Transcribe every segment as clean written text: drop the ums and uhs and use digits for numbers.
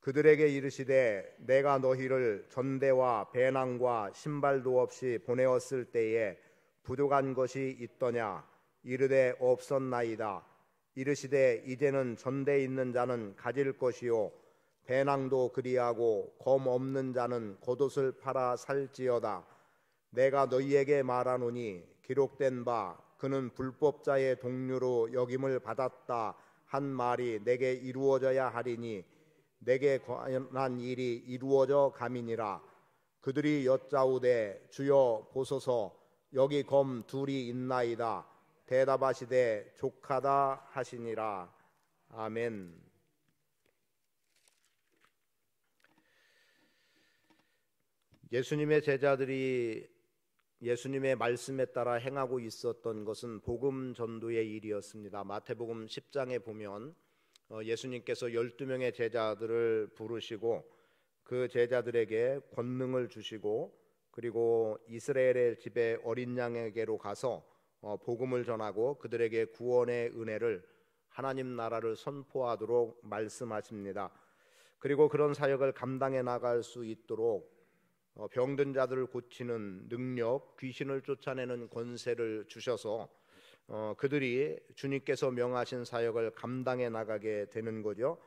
그들에게 이르시되 내가 너희를 전대와 배낭과 신발도 없이 보내었을 때에 부족한 것이 있더냐? 이르되 없었나이다. 이르시되 이제는 전대에 있는 자는 가질 것이요 배낭도 그리하고 검 없는 자는 겉옷을 팔아 살지어다. 내가 너희에게 말하노니 기록된 바 그는 불법자의 동류로 여김을 받았다 한 말이 내게 이루어져야 하리니 내게 관한 일이 이루어져 감이니라. 그들이 여짜오되 주여 보소서 여기 검 둘이 있나이다. 대답하시되 족하다 하시니라. 아멘. 예수님의 제자들이 예수님의 말씀에 따라 행하고 있었던 것은 복음 전도의 일이었습니다. 마태복음 10장에 보면 예수님께서 12명의 제자들을 부르시고 그 제자들에게 권능을 주시고 그리고 이스라엘의 집에 어린 양에게로 가서 복음을 전하고 그들에게 구원의 은혜를 하나님 나라를 선포하도록 말씀하십니다. 그리고 그런 사역을 감당해 나갈 수 있도록 병든 자들을 고치는 능력, 귀신을 쫓아내는 권세를 주셔서 그들이 주님께서 명하신 사역을 감당해 나가게 되는 거죠.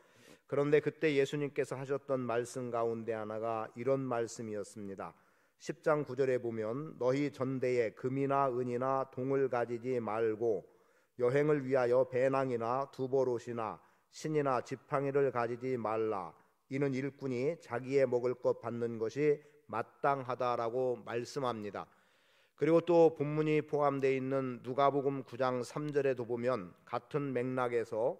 그런데 그때 예수님께서 하셨던 말씀 가운데 하나가 이런 말씀이었습니다. 10장 9절에 보면 너희 전대에 금이나 은이나 동을 가지지 말고 여행을 위하여 배낭이나 두보롯이나 신이나 지팡이를 가지지 말라. 이는 일꾼이 자기의 먹을 것 받는 것이 마땅하다라고 말씀합니다. 그리고 또 본문이 포함되어 있는 누가복음 9장 3절에도 보면 같은 맥락에서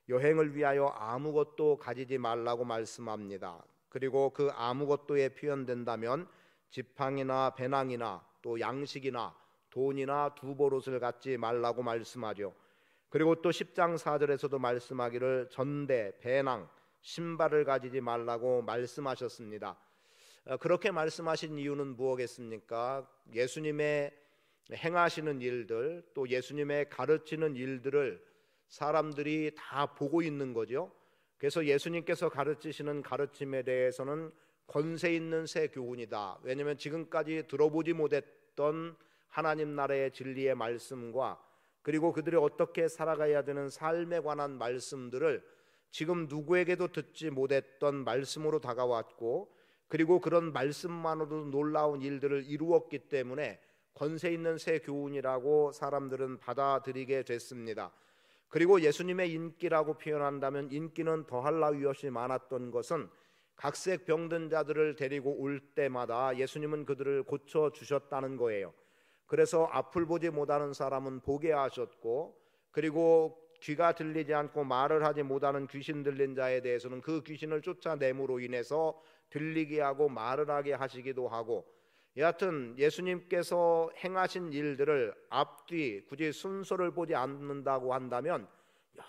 여행을 위하여 아무것도 가지지 말라고 말씀합니다. 그리고 그 아무것도에 표현된다면 지팡이나 배낭이나 또 양식이나 돈이나 두보롯을 갖지 말라고 말씀하죠. 그리고 또 10장 4절에서도 말씀하기를 전대, 배낭, 신발을 가지지 말라고 말씀하셨습니다. 그렇게 말씀하신 이유는 무엇겠습니까? 예수님의 행하시는 일들 또 예수님의 가르치는 일들을 사람들이 다 보고 있는 거죠. 그래서 예수님께서 가르치시는 가르침에 대해서는 권세 있는 새 교훈이다. 왜냐하면 지금까지 들어보지 못했던 하나님 나라의 진리의 말씀과 그리고 그들이 어떻게 살아가야 되는 삶에 관한 말씀들을 지금 누구에게도 듣지 못했던 말씀으로 다가왔고 그리고 그런 말씀만으로도 놀라운 일들을 이루었기 때문에 권세 있는 새 교훈이라고 사람들은 받아들이게 됐습니다. 그리고 예수님의 인기라고 표현한다면 인기는 더할 나위 없이 많았던 것은 각색 병든 자들을 데리고 올 때마다 예수님은 그들을 고쳐주셨다는 거예요. 그래서 앞을 보지 못하는 사람은 보게 하셨고 그리고 귀가 들리지 않고 말을 하지 못하는 귀신 들린 자에 대해서는 그 귀신을 쫓아냄으로 인해서 들리게 하고 말을 하게 하시기도 하고 여하튼 예수님께서 행하신 일들을 앞뒤 굳이 순서를 보지 않는다고 한다면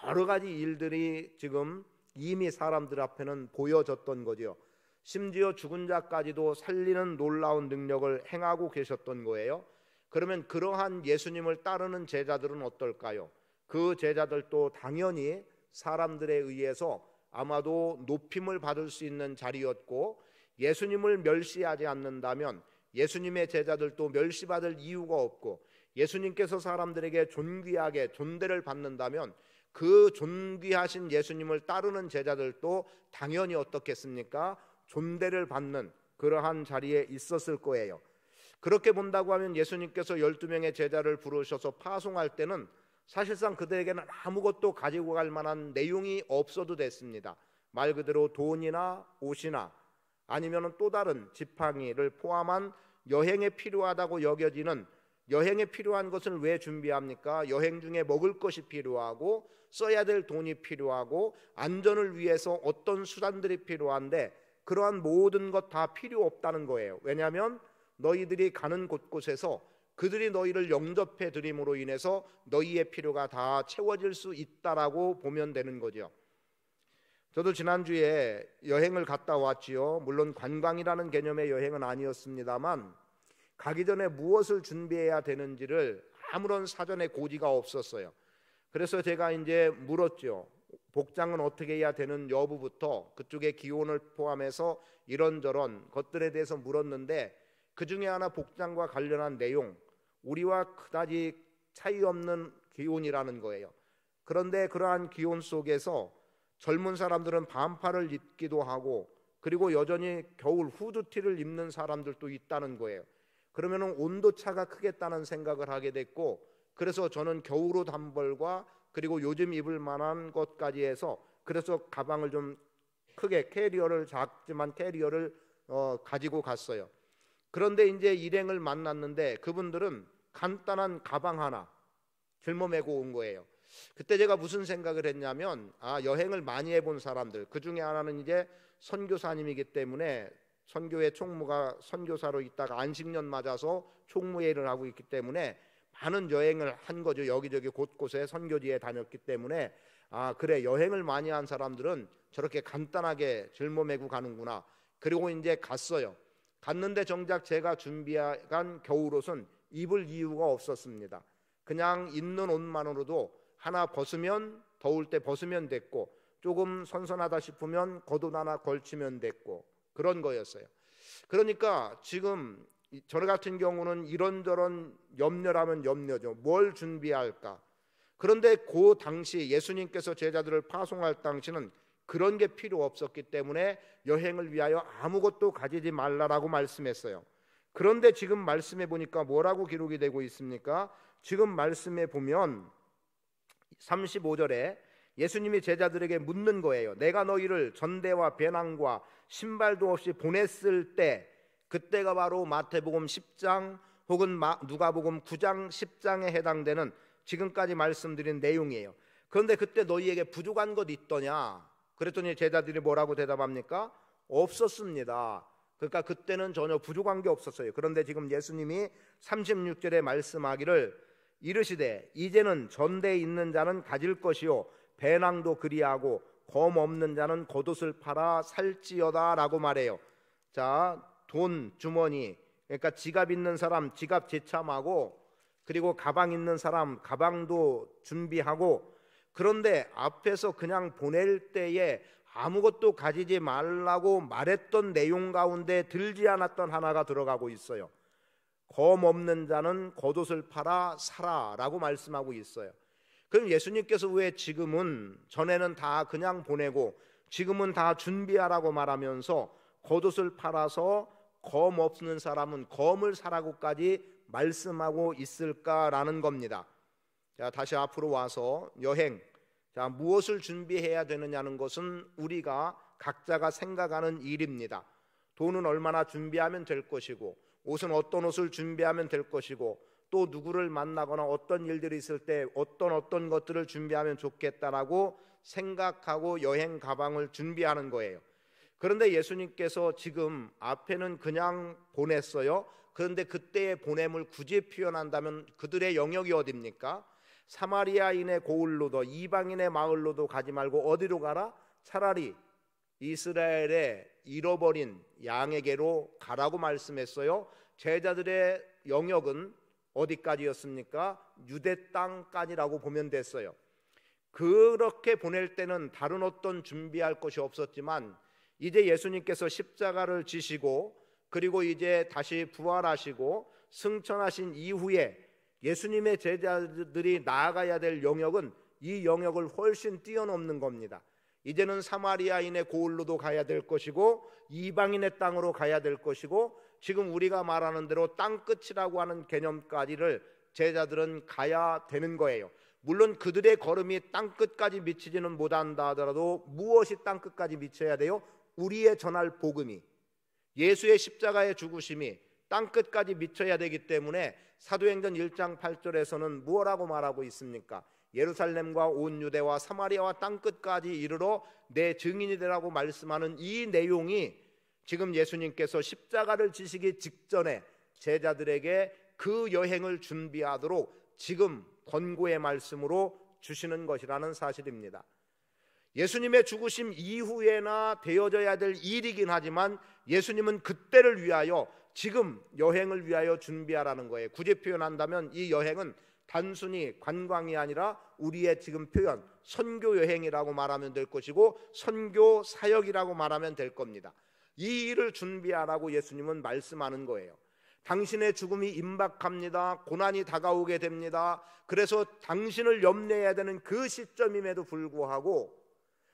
여러 가지 일들이 지금 이미 사람들 앞에는 보여졌던 거죠. 심지어 죽은 자까지도 살리는 놀라운 능력을 행하고 계셨던 거예요. 그러면 그러한 예수님을 따르는 제자들은 어떨까요? 그 제자들도 당연히 사람들에 의해서 아마도 높임을 받을 수 있는 자리였고 예수님을 멸시하지 않는다면 예수님의 제자들도 멸시받을 이유가 없고 예수님께서 사람들에게 존귀하게 존대를 받는다면 그 존귀하신 예수님을 따르는 제자들도 당연히 어떻겠습니까? 존대를 받는 그러한 자리에 있었을 거예요. 그렇게 본다고 하면 예수님께서 12명의 제자를 부르셔서 파송할 때는 사실상 그들에게는 아무것도 가지고 갈 만한 내용이 없어도 됐습니다. 말 그대로 돈이나 옷이나 아니면 또 다른 지팡이를 포함한 여행에 필요하다고 여겨지는 여행에 필요한 것을 왜 준비합니까? 여행 중에 먹을 것이 필요하고 써야 될 돈이 필요하고 안전을 위해서 어떤 수단들이 필요한데 그러한 모든 것 다 필요 없다는 거예요. 왜냐하면 너희들이 가는 곳곳에서 그들이 너희를 영접해 드림으로 인해서 너희의 필요가 다 채워질 수 있다라고 보면 되는 거죠. 저도 지난주에 여행을 갔다 왔지요. 물론 관광이라는 개념의 여행은 아니었습니다만 가기 전에 무엇을 준비해야 되는지를 아무런 사전에 고지가 없었어요. 그래서 제가 이제 물었죠. 복장은 어떻게 해야 되는 여부부터 그쪽의 기온을 포함해서 이런저런 것들에 대해서 물었는데 그 중에 하나 복장과 관련한 내용, 우리와 그다지 차이 없는 기온이라는 거예요. 그런데 그러한 기온 속에서 젊은 사람들은 반팔을 입기도 하고 그리고 여전히 겨울 후드티를 입는 사람들도 있다는 거예요. 그러면 온도차가 크겠다는 생각을 하게 됐고, 그래서 저는 겨울옷 한 벌과 그리고 요즘 입을 만한 것까지 해서 그래서 가방을 좀 크게 작지만 캐리어를 가지고 갔어요. 그런데 이제 일행을 만났는데 그분들은 간단한 가방 하나 짊어매고 온 거예요. 그때 제가 무슨 생각을 했냐면 여행을 많이 해본 사람들, 그 중에 하나는 이제 선교사님이기 때문에 선교회 총무가 선교사로 있다가 안식년 맞아서 총무회 일을 하고 있기 때문에 많은 여행을 한 거죠. 여기저기 곳곳에 선교지에 다녔기 때문에 그래, 여행을 많이 한 사람들은 저렇게 간단하게 짊어매고 가는구나. 그리고 이제 갔어요. 갔는데 정작 제가 준비한 겨울옷은 입을 이유가 없었습니다. 그냥 있는 옷만으로도 하나 벗으면 더울 때 벗으면 됐고 조금 선선하다 싶으면 겉옷 하나 걸치면 됐고 그런 거였어요. 그러니까 지금 저 같은 경우는 이런저런 염려라면 염려죠. 뭘 준비할까? 그런데 그 당시 예수님께서 제자들을 파송할 당시는 그런 게 필요 없었기 때문에 여행을 위하여 아무것도 가지지 말라라고 말씀했어요. 그런데 지금 말씀해 보니까 뭐라고 기록이 되고 있습니까? 지금 말씀해 보면 35절에 예수님이 제자들에게 묻는 거예요. 내가 너희를 전대와 배낭과 신발도 없이 보냈을 때, 그때가 바로 마태복음 10장 혹은 누가복음 9장 10장에 해당되는 지금까지 말씀드린 내용이에요. 그런데 그때 너희에게 부족한 것 있더냐? 그랬더니 제자들이 뭐라고 대답합니까? 없었습니다. 그러니까 그때는 전혀 부족한 게 없었어요. 그런데 지금 예수님이 36절에 말씀하기를 이르시되 이제는 전대에 있는 자는 가질 것이요 배낭도 그리하고 검 없는 자는 겉옷을 팔아 살지어다 라고 말해요. 자, 돈 주머니, 그러니까 지갑 있는 사람 지갑 제참하고 그리고 가방 있는 사람 가방도 준비하고, 그런데 앞에서 그냥 보낼 때에 아무것도 가지지 말라고 말했던 내용 가운데 들지 않았던 하나가 들어가고 있어요. 검 없는 자는 겉옷을 팔아 사라라고 말씀하고 있어요. 그럼 예수님께서 왜 지금은, 전에는 다 그냥 보내고 지금은 다 준비하라고 말하면서 겉옷을 팔아서 검 없는 사람은 검을 사라고까지 말씀하고 있을까라는 겁니다. 자, 다시 앞으로 와서 여행, 자, 무엇을 준비해야 되느냐는 것은 우리가 각자가 생각하는 일입니다. 돈은 얼마나 준비하면 될 것이고, 옷은 어떤 옷을 준비하면 될 것이고, 또 누구를 만나거나 어떤 일들이 있을 때 어떤 것들을 준비하면 좋겠다라고 생각하고 여행 가방을 준비하는 거예요. 그런데 예수님께서 지금 앞에는 그냥 보냈어요. 그런데 그때의 보냄을 굳이 표현한다면 그들의 영역이 어디입니까? 사마리아인의 고을로도 이방인의 마을로도 가지 말고 어디로 가라? 차라리 이스라엘의 잃어버린 양에게로 가라고 말씀했어요. 제자들의 영역은 어디까지였습니까? 유대 땅까지라고 보면 됐어요. 그렇게 보낼 때는 다른 어떤 준비할 것이 없었지만 이제 예수님께서 십자가를 지시고 그리고 이제 다시 부활하시고 승천하신 이후에 예수님의 제자들이 나아가야 될 영역은 이 영역을 훨씬 뛰어넘는 겁니다. 이제는 사마리아인의 고을로도 가야 될 것이고 이방인의 땅으로 가야 될 것이고, 지금 우리가 말하는 대로 땅끝이라고 하는 개념까지를 제자들은 가야 되는 거예요. 물론 그들의 걸음이 땅끝까지 미치지는 못한다 하더라도 무엇이 땅끝까지 미쳐야 돼요? 우리의 전할 복음이, 예수의 십자가의 죽으심이 땅끝까지 미쳐야 되기 때문에 사도행전 1장 8절에서는 무엇라고 말하고 있습니까? 예루살렘과 온 유대와 사마리아와 땅끝까지 이르러 내 증인이 되라고 말씀하는 이 내용이 지금 예수님께서 십자가를 지시기 직전에 제자들에게 그 여행을 준비하도록 지금 권고의 말씀으로 주시는 것이라는 사실입니다. 예수님의 죽으심 이후에나 되어져야 될 일이긴 하지만 예수님은 그때를 위하여 지금 여행을 위하여 준비하라는 거예요. 굳이 표현한다면 이 여행은 단순히 관광이 아니라 우리의 지금 표현 선교 여행이라고 말하면 될 것이고 선교 사역이라고 말하면 될 겁니다. 이 일을 준비하라고 예수님은 말씀하는 거예요. 당신의 죽음이 임박합니다. 고난이 다가오게 됩니다. 그래서 당신을 염려해야 되는 그 시점임에도 불구하고,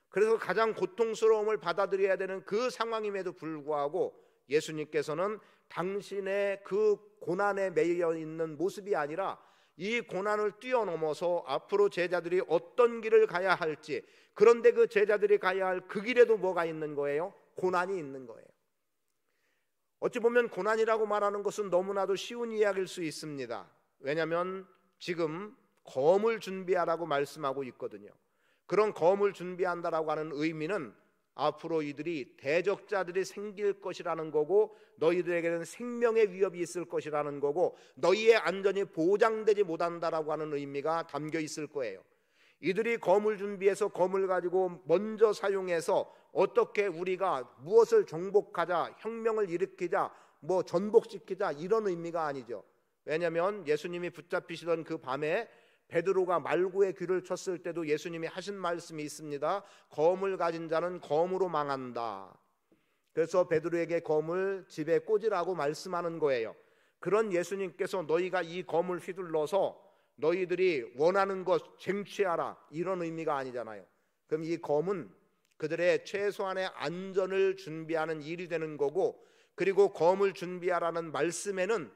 그래서 가장 고통스러움을 받아들여야 되는 그 상황임에도 불구하고 예수님께서는 당신의 그 고난에 매여 있는 모습이 아니라 이 고난을 뛰어넘어서 앞으로 제자들이 어떤 길을 가야 할지, 그런데 그 제자들이 가야 할 그 길에도 뭐가 있는 거예요? 고난이 있는 거예요. 어찌 보면 고난이라고 말하는 것은 너무나도 쉬운 이야기일 수 있습니다. 왜냐하면 지금 검을 준비하라고 말씀하고 있거든요. 그런 검을 준비한다라고 하는 의미는 앞으로 이들이 대적자들이 생길 것이라는 거고, 너희들에게는 생명의 위협이 있을 것이라는 거고, 너희의 안전이 보장되지 못한다라고 하는 의미가 담겨 있을 거예요. 이들이 검을 준비해서 검을 가지고 먼저 사용해서 어떻게 우리가 무엇을 정복하자, 혁명을 일으키자, 뭐 전복시키자, 이런 의미가 아니죠. 왜냐하면 예수님이 붙잡히시던 그 밤에 베드로가 말구의 귀를 쳤을 때도 예수님이 하신 말씀이 있습니다. 검을 가진 자는 검으로 망한다. 그래서 베드로에게 검을 집에 꽂으라고 말씀하는 거예요. 그런 예수님께서 너희가 이 검을 휘둘러서 너희들이 원하는 것 쟁취하라, 이런 의미가 아니잖아요. 그럼 이 검은 그들의 최소한의 안전을 준비하는 일이 되는 거고, 그리고 검을 준비하라는 말씀에는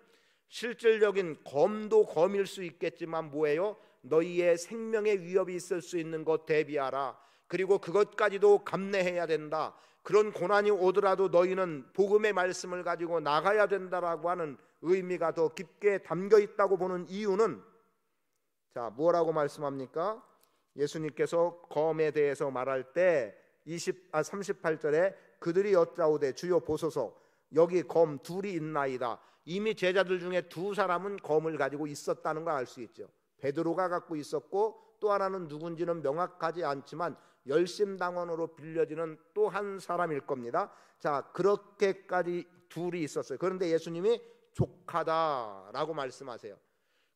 실질적인 검도 검일 수 있겠지만 뭐예요? 너희의 생명의 위협이 있을 수 있는 것 대비하라. 그리고 그것까지도 감내해야 된다. 그런 고난이 오더라도 너희는 복음의 말씀을 가지고 나가야 된다라고 하는 의미가 더 깊게 담겨 있다고 보는 이유는, 자, 뭐라고 말씀합니까? 예수님께서 검에 대해서 말할 때 38절에 그들이 여짜오되 주여 보소서 여기 검 둘이 있나이다. 이미 제자들 중에 두 사람은 검을 가지고 있었다는 걸 알 수 있죠. 베드로가 갖고 있었고, 또 하나는 누군지는 명확하지 않지만 열심당원으로 빌려지는 또 한 사람일 겁니다. 자, 그렇게까지 둘이 있었어요. 그런데 예수님이 족하다라고 말씀하세요.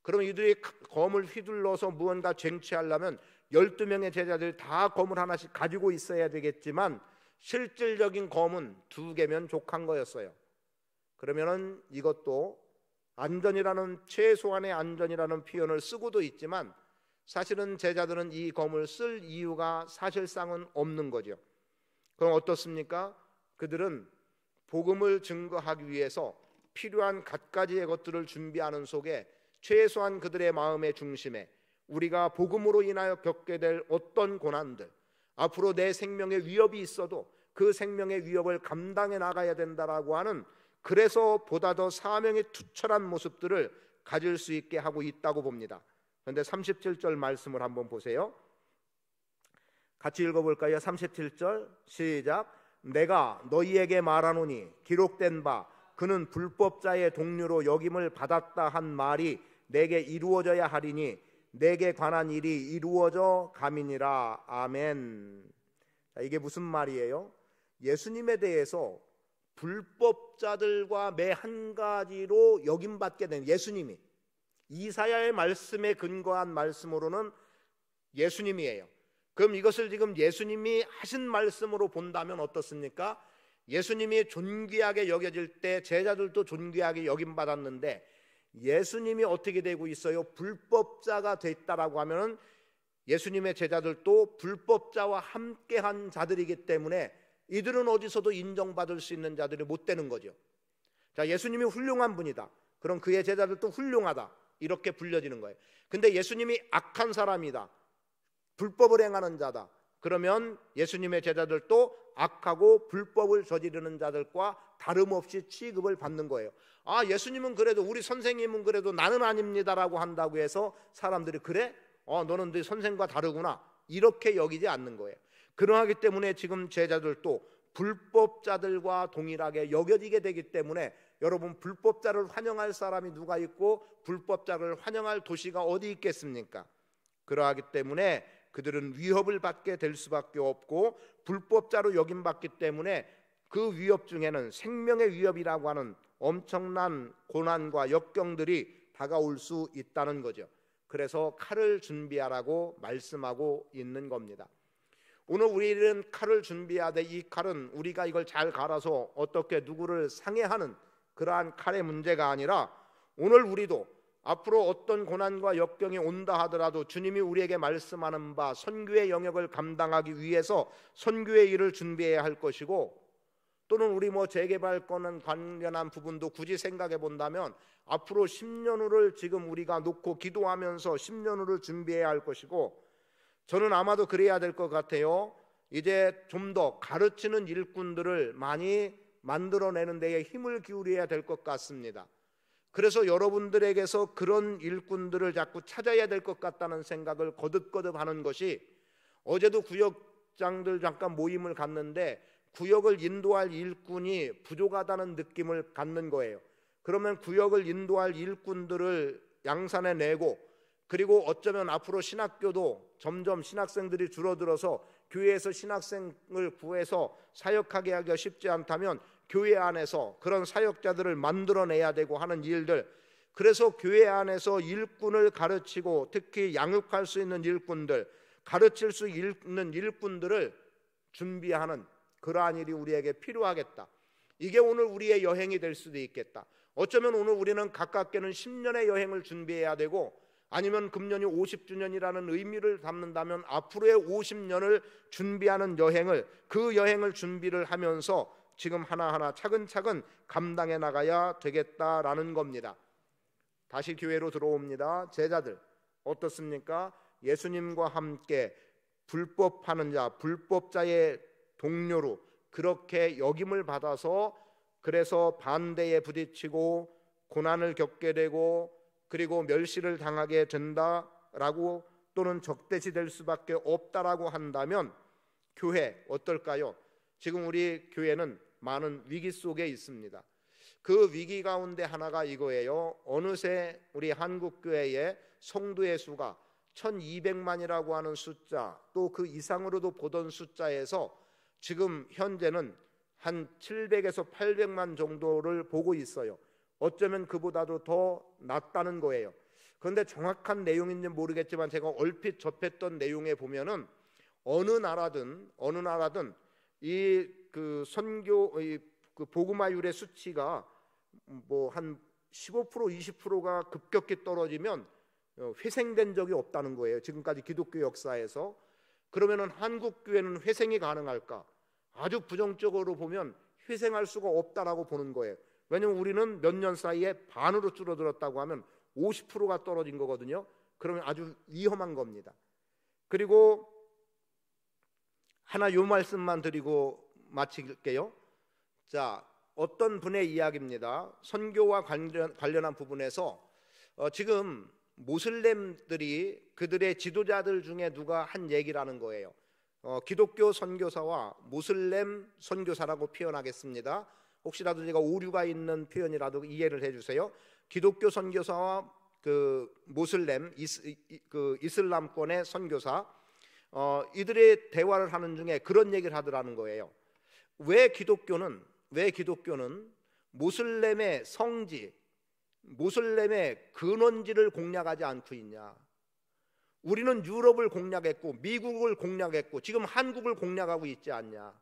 그럼 이들이 검을 휘둘러서 무언가 쟁취하려면 12명의 제자들이 다 검을 하나씩 가지고 있어야 되겠지만 실질적인 검은 2개면 족한 거였어요. 그러면은 이것도 안전이라는, 최소한의 안전이라는 표현을 쓰고도 있지만 사실은 제자들은 이 검을 쓸 이유가 사실상은 없는 거죠. 그럼 어떻습니까? 그들은 복음을 증거하기 위해서 필요한 갖가지의 것들을 준비하는 속에 최소한 그들의 마음의 중심에 우리가 복음으로 인하여 겪게 될 어떤 고난들, 앞으로 내 생명의 위협이 있어도 그 생명의 위협을 감당해 나가야 된다라고 하는, 그래서 보다 더 사명이 투철한 모습들을 가질 수 있게 하고 있다고 봅니다. 그런데 37절 말씀을 한번 보세요. 같이 읽어볼까요? 37절 시작. 내가 너희에게 말하노니 기록된 바 그는 불법자의 동류로 여김을 받았다 한 말이 내게 이루어져야 하리니 내게 관한 일이 이루어져 가미니라. 아멘. 자, 이게 무슨 말이에요? 예수님에 대해서 불법자들과 매 한 가지로 여김받게 된 예수님이, 이사야의 말씀에 근거한 말씀으로는 예수님이에요. 그럼 이것을 지금 예수님이 하신 말씀으로 본다면 어떻습니까? 예수님이 존귀하게 여겨질 때 제자들도 존귀하게 여김받았는데 예수님이 어떻게 되고 있어요? 불법자가 됐다라고 하면은 예수님의 제자들도 불법자와 함께한 자들이기 때문에 이들은 어디서도 인정받을 수 있는 자들이 못 되는 거죠. 자, 예수님이 훌륭한 분이다. 그럼 그의 제자들도 훌륭하다. 이렇게 불려지는 거예요. 근데 예수님이 악한 사람이다. 불법을 행하는 자다. 그러면 예수님의 제자들도 악하고 불법을 저지르는 자들과 다름없이 취급을 받는 거예요. 아, 예수님은 그래도, 우리 선생님은 그래도 나는 아닙니다라고 한다고 해서 사람들이 그래? 너는 네 선생과 다르구나. 이렇게 여기지 않는 거예요. 그러하기 때문에 지금 제자들도 불법자들과 동일하게 여겨지게 되기 때문에 여러분, 불법자를 환영할 사람이 누가 있고 불법자를 환영할 도시가 어디 있겠습니까? 그러하기 때문에 그들은 위협을 받게 될 수밖에 없고 불법자로 여김받기 때문에 그 위협 중에는 생명의 위협이라고 하는 엄청난 고난과 역경들이 다가올 수 있다는 거죠. 그래서 칼을 준비하라고 말씀하고 있는 겁니다. 오늘 우리는 칼을 준비해야 돼. 이 칼은 우리가 이걸 잘 갈아서 어떻게 누구를 상해하는 그러한 칼의 문제가 아니라, 오늘 우리도 앞으로 어떤 고난과 역경이 온다 하더라도 주님이 우리에게 말씀하는 바 선교의 영역을 감당하기 위해서 선교의 일을 준비해야 할 것이고, 또는 우리 재개발권 관련한 부분도 굳이 생각해 본다면 앞으로 10년 후를 지금 우리가 놓고 기도하면서 10년 후를 준비해야 할 것이고, 저는 아마도 그래야 될 것 같아요. 이제 좀 더 가르치는 일꾼들을 많이 만들어내는 데에 힘을 기울여야 될 것 같습니다. 그래서 여러분들에게서 그런 일꾼들을 자꾸 찾아야 될 것 같다는 생각을 거듭거듭 하는 것이, 어제도 구역장들 잠깐 모임을 갔는데 구역을 인도할 일꾼이 부족하다는 느낌을 갖는 거예요. 그러면 구역을 인도할 일꾼들을 양산해 내고, 그리고 어쩌면 앞으로 신학교도 점점 신학생들이 줄어들어서 교회에서 신학생을 구해서 사역하게 하기가 쉽지 않다면 교회 안에서 그런 사역자들을 만들어내야 되고 하는 일들, 그래서 교회 안에서 일꾼을 가르치고 특히 양육할 수 있는 일꾼들, 가르칠 수 있는 일꾼들을 준비하는 그러한 일이 우리에게 필요하겠다. 이게 오늘 우리의 여행이 될 수도 있겠다. 어쩌면 오늘 우리는 가깝게는 10년의 여행을 준비해야 되고, 아니면 금년이 50주년이라는 의미를 담는다면 앞으로의 50년을 준비하는 여행을, 그 여행을 준비를 하면서 지금 하나하나 차근차근 감당해 나가야 되겠다라는 겁니다. 다시 교회로 들어옵니다. 제자들 어떻습니까? 예수님과 함께 불법하는 자, 불법자의 동료로 그렇게 역임을 받아서, 그래서 반대에 부딪히고 고난을 겪게 되고 그리고 멸시를 당하게 된다라고, 또는 적대시될 수밖에 없다라고 한다면 교회 어떨까요? 지금 우리 교회는 많은 위기 속에 있습니다. 그 위기 가운데 하나가 이거예요. 어느새 우리 한국교회의 성도의 수가 1200만이라고 하는 숫자, 또 그 이상으로도 보던 숫자에서 지금 현재는 한 700에서 800만 정도를 보고 있어요. 어쩌면 그보다도 더 낮다는 거예요. 그런데 정확한 내용인지 모르겠지만 제가 얼핏 접했던 내용에 보면은 어느 나라든 이 그 선교 그 복음화율의 수치가 한 15% 20%가 급격히 떨어지면 회생된 적이 없다는 거예요. 지금까지 기독교 역사에서. 그러면은 한국 교회는 회생이 가능할까? 아주 부정적으로 보면 회생할 수가 없다라고 보는 거예요. 왜냐하면 우리는 몇 년 사이에 반으로 줄어들었다고 하면 50%가 떨어진 거거든요. 그러면 아주 위험한 겁니다. 그리고 하나 요 말씀만 드리고 마칠게요. 자, 어떤 분의 이야기입니다. 선교와 관련한 부분에서 지금 모슬렘들이 그들의 지도자들 중에 누가 한 얘기라는 거예요. 기독교 선교사와 모슬렘 선교사라고 표현하겠습니다. 혹시라도 제가 오류가 있는 표현이라도 이해를 해주세요. 기독교 선교사와 그 모슬렘 이슬람권의 선교사, 이들의 대화를 하는 중에 그런 얘기를 하더라는 거예요. 왜 기독교는 모슬렘의 성지, 모슬렘의 근원지를 공략하지 않고 있냐? 우리는 유럽을 공략했고 미국을 공략했고 지금 한국을 공략하고 있지 않냐?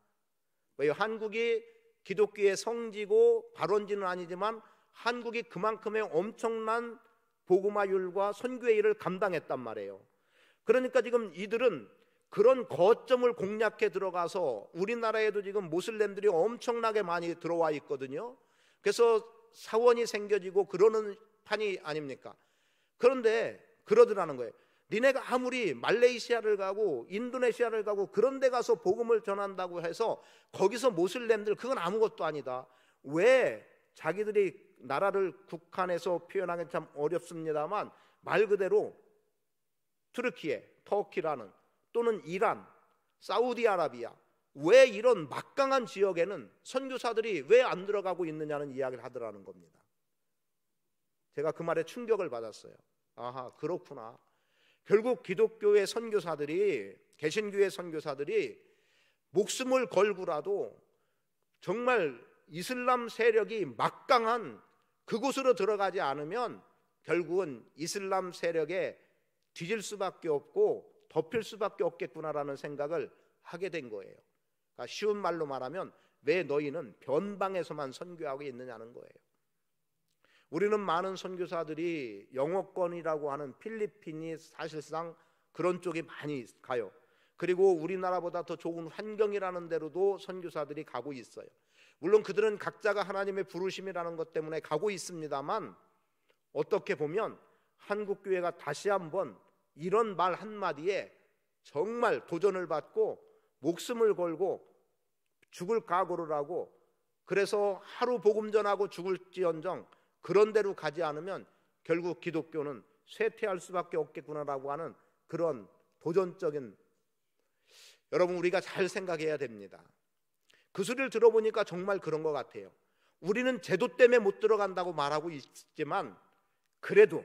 왜요? 한국이 기독교의 성지고 발원지는 아니지만 한국이 그만큼의 엄청난 복음화율과 선교의 일을 감당했단 말이에요. 그러니까 지금 이들은 그런 거점을 공략해 들어가서 우리나라에도 지금 모슬렘들이 엄청나게 많이 들어와 있거든요. 그래서 사원이 생겨지고 그러는 판이 아닙니까? 그런데 그러더라는 거예요. 니네가 아무리 말레이시아를 가고 인도네시아를 가고 그런 데 가서 복음을 전한다고 해서 거기서 모슬렘들 그건 아무것도 아니다. 왜 자기들이 나라를 국한해서 표현하기 참 어렵습니다만 말 그대로 터키라는, 또는 이란, 사우디아라비아, 왜 이런 막강한 지역에는 선교사들이 왜 안 들어가고 있느냐는 이야기를 하더라는 겁니다. 제가 그 말에 충격을 받았어요. 아하, 그렇구나. 결국 기독교의 선교사들이, 개신교의 선교사들이 목숨을 걸고라도 정말 이슬람 세력이 막강한 그곳으로 들어가지 않으면 결국은 이슬람 세력의 뒤질 수밖에 없고 덮일 수밖에 없겠구나라는 생각을 하게 된 거예요. 그러니까 쉬운 말로 말하면 왜 너희는 변방에서만 선교하고 있느냐는 거예요. 우리는 많은 선교사들이 영어권이라고 하는 필리핀이 사실상 그런 쪽이 많이 가요. 그리고 우리나라보다 더 좋은 환경이라는 데로도 선교사들이 가고 있어요. 물론 그들은 각자가 하나님의 부르심이라는 것 때문에 가고 있습니다만, 어떻게 보면 한국교회가 다시 한번 이런 말 한마디에 정말 도전을 받고 목숨을 걸고 죽을 각오를 하고, 그래서 하루 복음 전하고 죽을지언정 그런 데로 가지 않으면 결국 기독교는 쇠퇴할 수밖에 없겠구나라고 하는 그런 도전적인, 여러분 우리가 잘 생각해야 됩니다. 그 소리를 들어보니까 정말 그런 것 같아요. 우리는 제도 때문에 못 들어간다고 말하고 있지만, 그래도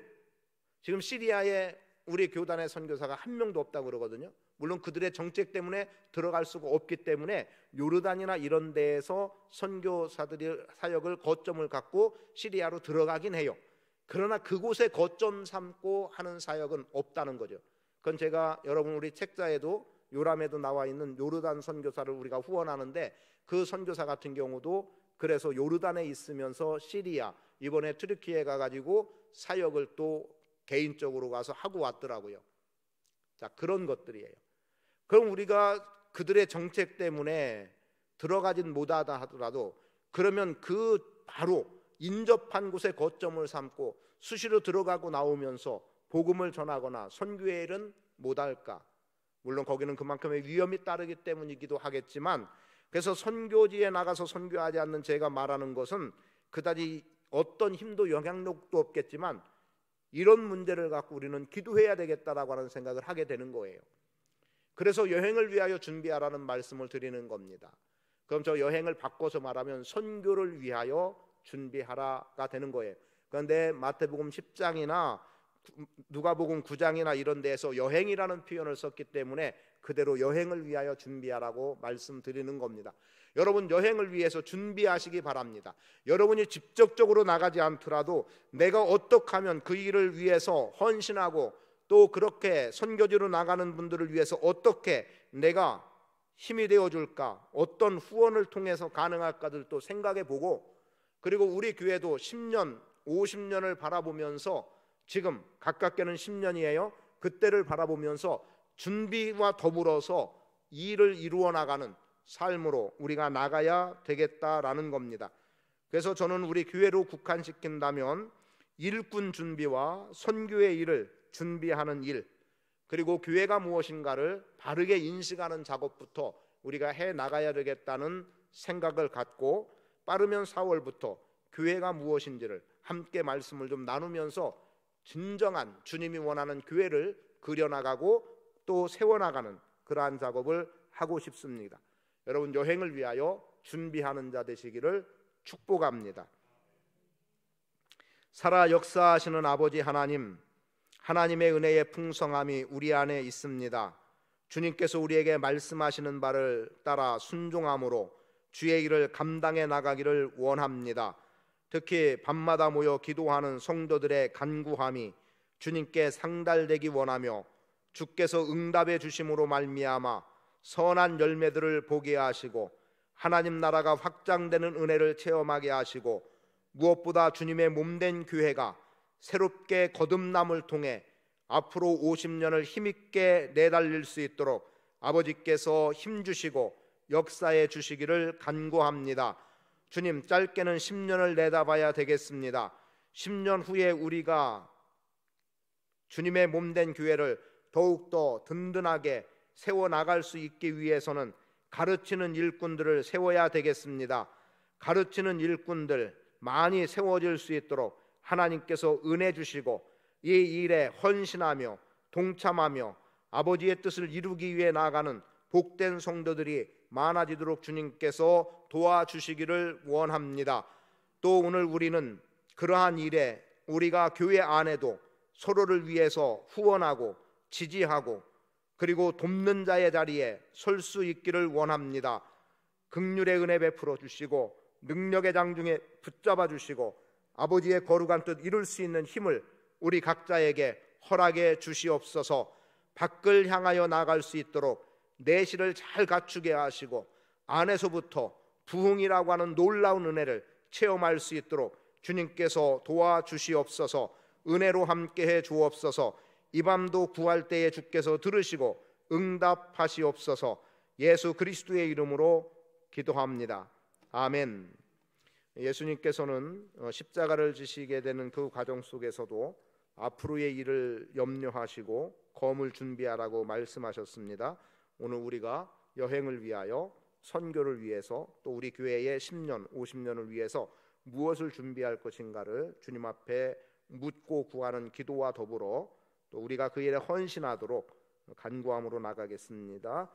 지금 시리아에 우리 교단의 선교사가 한 명도 없다고 그러거든요. 물론 그들의 정책 때문에 들어갈 수가 없기 때문에 요르단이나 이런 데에서 선교사들이 사역을 거점을 갖고 시리아로 들어가긴 해요. 그러나 그곳에 거점 삼고 하는 사역은 없다는 거죠. 그건 제가 여러분 우리 책자에도 요람에도 나와 있는 요르단 선교사를 우리가 후원하는데, 그 선교사 같은 경우도 그래서 요르단에 있으면서 시리아, 이번에 트르키에 가가지고 사역을 또 개인적으로 가서 하고 왔더라고요. 자, 그런 것들이에요. 그럼 우리가 그들의 정책 때문에 들어가진 못하다 하더라도, 그러면 그 바로 인접한 곳에 거점을 삼고 수시로 들어가고 나오면서 복음을 전하거나 선교의 일은 못할까? 물론 거기는 그만큼의 위험이 따르기 때문이기도 하겠지만, 그래서 선교지에 나가서 선교하지 않는 제가 말하는 것은 그다지 어떤 힘도 영향력도 없겠지만, 이런 문제를 갖고 우리는 기도해야 되겠다라고 하는 생각을 하게 되는 거예요. 그래서 여행을 위하여 준비하라는 말씀을 드리는 겁니다. 그럼 저 여행을 바꿔서 말하면 선교를 위하여 준비하라가 되는 거예요. 그런데 마태복음 10장이나 누가복음 9장이나 이런 데에서 여행이라는 표현을 썼기 때문에 그대로 여행을 위하여 준비하라고 말씀드리는 겁니다. 여러분 여행을 위해서 준비하시기 바랍니다. 여러분이 직접적으로 나가지 않더라도 내가 어떻게 하면 그 일을 위해서 헌신하고, 또 그렇게 선교지로 나가는 분들을 위해서 어떻게 내가 힘이 되어줄까, 어떤 후원을 통해서 가능할까를 또 생각해보고, 그리고 우리 교회도 10년, 50년을 바라보면서, 지금 가깝게는 10년이에요. 그때를 바라보면서 준비와 더불어서 일을 이루어 나가는 삶으로 우리가 나가야 되겠다라는 겁니다. 그래서 저는 우리 교회로 국한시킨다면 일꾼 준비와 선교의 일을 준비하는 일, 그리고 교회가 무엇인가를 바르게 인식하는 작업부터 우리가 해 나가야 되겠다는 생각을 갖고, 빠르면 4월부터 교회가 무엇인지를 함께 말씀을 좀 나누면서 진정한 주님이 원하는 교회를 그려나가고 또 세워나가는 그러한 작업을 하고 싶습니다. 여러분 여행을 위하여 준비하는 자 되시기를 축복합니다. 살아 역사하시는 아버지 하나님, 하나님의 은혜의 풍성함이 우리 안에 있습니다. 주님께서 우리에게 말씀하시는 바를 따라 순종함으로 주의 일을 감당해 나가기를 원합니다. 특히 밤마다 모여 기도하는 성도들의 간구함이 주님께 상달되기 원하며, 주께서 응답해 주심으로 말미암아 선한 열매들을 보게 하시고 하나님 나라가 확장되는 은혜를 체험하게 하시고, 무엇보다 주님의 몸된 교회가 새롭게 거듭남을 통해 앞으로 50년을 힘있게 내달릴 수 있도록 아버지께서 힘주시고 역사해 주시기를 간구합니다. 주님, 짧게는 10년을 내다봐야 되겠습니다. 10년 후에 우리가 주님의 몸된 교회를 더욱더 든든하게 세워나갈 수 있기 위해서는 가르치는 일꾼들을 세워야 되겠습니다. 가르치는 일꾼들 많이 세워질 수 있도록 하나님께서 은혜 주시고 이 일에 헌신하며 동참하며 아버지의 뜻을 이루기 위해 나아가는 복된 성도들이 많아지도록 주님께서 도와주시기를 원합니다. 또 오늘 우리는 그러한 일에 우리가 교회 안에도 서로를 위해서 후원하고 지지하고 그리고 돕는 자의 자리에 설 수 있기를 원합니다. 긍휼의 은혜 베풀어 주시고 능력의 장중에 붙잡아 주시고 아버지의 거룩한 뜻 이룰 수 있는 힘을 우리 각자에게 허락해 주시옵소서. 밖을 향하여 나갈 수 있도록 내실을 잘 갖추게 하시고 안에서부터 부흥이라고 하는 놀라운 은혜를 체험할 수 있도록 주님께서 도와주시옵소서. 은혜로 함께해 주옵소서. 이 밤도 구할 때에 주께서 들으시고 응답하시옵소서. 예수 그리스도의 이름으로 기도합니다. 아멘. 예수님께서는 십자가를 지시게 되는 그 과정 속에서도 앞으로의 일을 염려하시고 검을 준비하라고 말씀하셨습니다. 오늘 우리가 여행을 위하여, 선교를 위해서, 또 우리 교회의 10년, 50년을 위해서 무엇을 준비할 것인가를 주님 앞에 묻고 구하는 기도와 더불어 또 우리가 그 일에 헌신하도록 간구함으로 나가겠습니다.